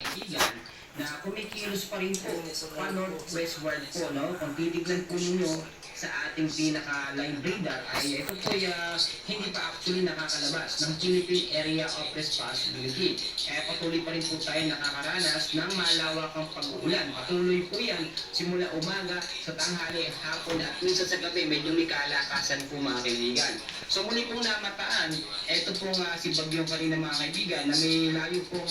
kaibigan, na kumikilos pa rin po pa northwestward po, no? Kung titignan po ninyo sa ating pinaka-line radar ay ito po hindi pa actually nakakalabas ng Philippine Area of Responsibility. Kaya patuloy pa rin po tayo nakakaranas ng malawakang pag-uulan. Patuloy po yan simula umaga, sa tanghali, hapon at minsan sa gabi medyo may kalakasan po mga kaibigan. So muli pong namataan, ito po nga si Bagyong kanina mga kaibigan na may layo po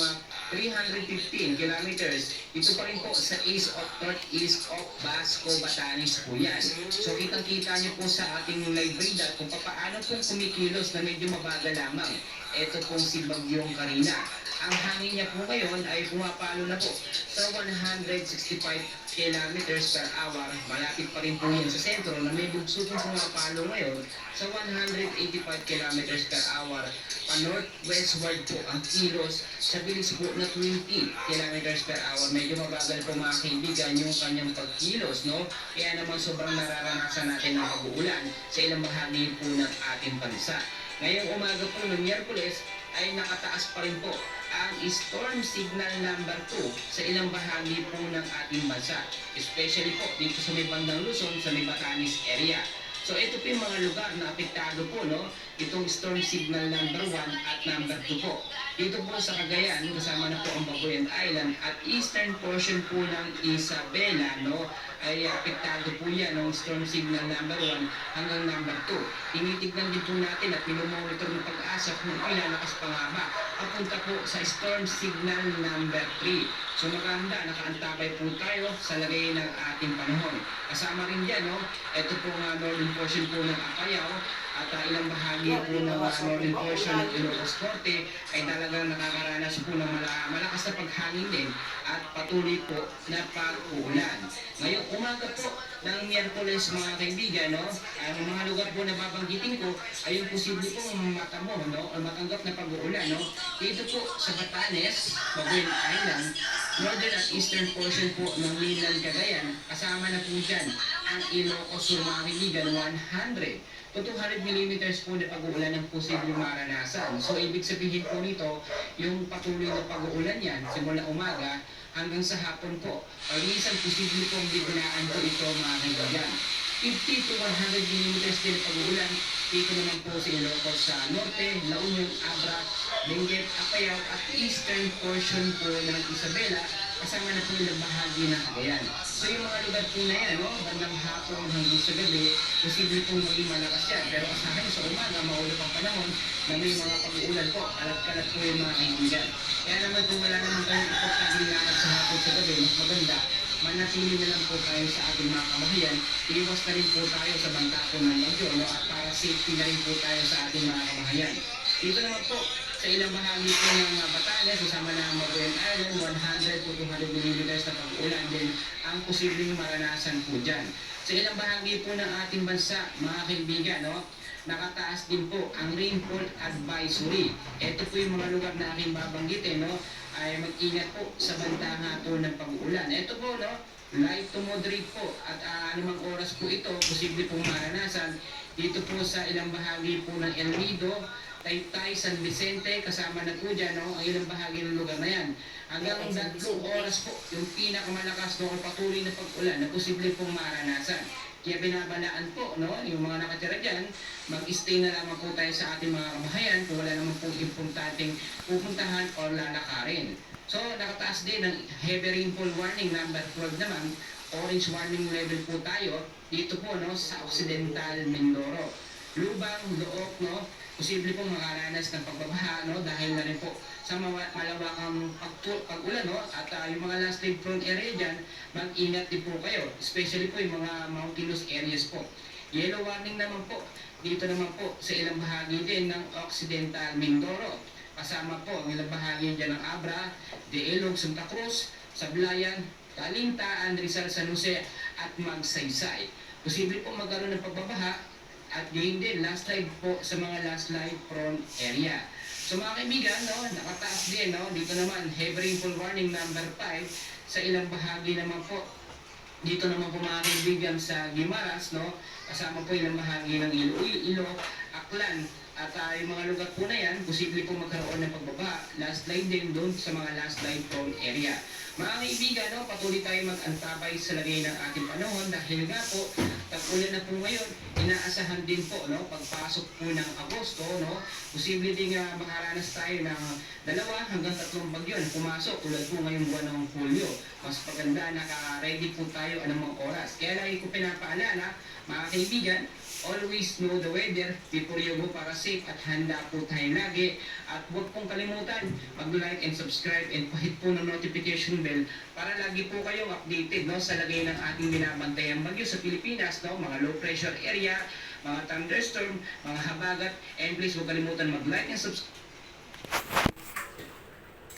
315 kilometers. Ito pa rin po sa east of northeast of Basco, Batanes po yan. So kitang-kita niyo po sa ating live radar kung paano po kumikilos na medyo mabagal lamang. Ito pong si Bagyong Karina. Ang hangin niya po ngayon ay pumapalo na po sa 165 kilometers per hour. Malapit pa rin po yan sa sentro na may bugso pong pumapalo ngayon sa 185 kilometers per hour. Pa-northwestward po ang kilos sa bilis po na 20 kilometers per hour. Medyo mabagal po mga kaibigan yung kanyang pagkilos, no? Kaya naman sobrang nararanasan natin ng pag-uulan sa ilang bahagi po ng ating bansa. Ngayong umaga po ng Miyerkules ay nakataas pa rin po ang storm signal number 2 sa ilang bahagi po ng ating bansa. Especially po dito sa may bandang Luzon, sa may Batanes area. So ito po yung mga lugar na apektado po, no? Itong storm signal number 1 at number 2 po. Dito po sa Cagayan, kasama na po ang Babuyan Island at eastern portion po ng Isabela, no? Ay apektado po yan ng storm signal number 1 hanggang number 2. Tinitignan din po natin at pinomonitor ng pag-asa kung ilalakas pa nga ba papunta po sa storm signal number 3. So maganda, nakaantabay po tayo sa lagay ng ating panahon. Kasama rin dyan, no? Ito po nga northern portion po ng Apayao at ilang bahagi po ng northern portion ng Ilocos Norte ay talagang nakakaranas po ng malakas na paghangin din at patuloy po na pag-uulan. Ngayong umaga po ng Miyerkules mga kaibigan, no? Ang mga lugar po na babanggitin ko ay yung posible pong matamo, no? O matanggap na pag-uulan, no? Dito po sa Batanes, Babuyan Island, northern at eastern portion po ng mainland Cagayan, kasama na po dyan ang Ilocos Sur mga kaibigan, 100 to 200 millimeters po na pag-uulan ang posibleng maranasan. So ibig sabihin po nito, yung patuloy na pag-uulan yan, simula umaga hanggang sa hapon po. Or minsan posible pong biglaan po ito mga kaibigan. 50 to 100 millimeters din pag-uulan. Dito naman po sa Ilocos sa Norte, La Union, Abra, Benguet, Apayao at eastern portion po ng Isabela, kasama na po yung bahagi ng Cagayan. So yung mga lugar po na yan, no? Bandang hapon hanggang sa gabi, posible pong maging malakas yan. Pero asahan sa umaga, maulap ang panahon na may mga pag-uulan po, kalat-kalat po yung mga kaibigan. Kaya naman kung wala naman kayong importanteng lakad sa hapon sa gabi, mas maganda, manatili na lang po tayo sa ating mga kabahayan. Iwas na rin po tayo sa banta po ng bagyo, no? At para safety na rin po tayo sa ating mga kabahayan. Dito naman po, sa ilang bahagi po ng Batanes, kasama na ang Babuyan Island, 100 to 200 millimeters na pag-ulan din ang posibleng maranasan po dyan. Sa ilang bahagi po ng ating bansa, mga kaibigan, no? Nakataas din po ang rainfall advisory. Ito po yung mga lugar na aking babanggitin, no? Ay mag-ingat po sa banta nga po ng pag-uulan. Ito po, no? Light to moderate po at anumang oras po ito, posible pong maranasan dito po sa ilang bahagi po ng El Nido, Taytay, San Vicente, kasama na po dyan, no? Ang ilang bahagi ng lugar na yan. Hanggang 3 oras po, yung pinakamalakas no, patuloy na pag-ulan na posible pong maranasan. Kaya binabalaan po, no, yung mga nakatira dyan, mag-stay na lamang po tayo sa ating mga kabahayan kung wala naman pong importanteng pupuntahan o lalakarin. So, nakataas din ng heavy rainfall warning number 12 naman, orange warning level po tayo dito po, no, sa Occidental Mindoro. Lubang, Look, no, posible pong makaranas ng pagbabaha, no, dahil na rin po sa malawakang pag-ulan, no, at yung mga landslide prone area dyan, mag-ingat din po kayo, especially po yung mga mountainous areas po. Yellow warning naman po, dito naman po sa ilang bahagi din ng Occidental Mindoro. Kasama po ang ilang bahagi dyan ng Abra, De Ilog, Santa Cruz, Sablayan, Calinta, Rizal, San Jose at Magsaysay. Posible po magkaroon ng pagbabaha at gain din landslide po sa mga landslide prone area. So mga kaibigan, no, nakataas din, no, dito naman heavy rainfall warning number 5 sa ilang bahagi naman po. Dito naman po mga kaibigan sa Guimaras, no, kasama po ilang bahagi ng Iloilo, Aklan At yung mga lugar po na yan, posible po magkaroon ng pagbaba. Landslide din doon sa mga landslide prone area. Mga kaibigan, no, patuloy tayo mag-antabay sa lagay ng ating panahon dahil nga po, tag-ulan na po ngayon, inaasahan din po, no, pagpasok po ng Agosto, no, posible din makaranas tayo ng 2 hanggang 3 bagyo na pumasok tulad po ngayong buwan ng Hulyo. Mas paganda, naka-ready po tayo anumang oras. Kaya lagi ko pinapaalala, mga kaibigan, always know the weather, before you go para safe at handa po tayo lagi. At huwag pong kalimutan, mag-like and subscribe and pahit po ng notification bell para lagi po kayong updated, no, sa lagay ng ating binabantayang bagyo sa Pilipinas, no, mga low pressure area, mga thunderstorm, mga habagat, and please huwag kalimutan mag-like and subscribe.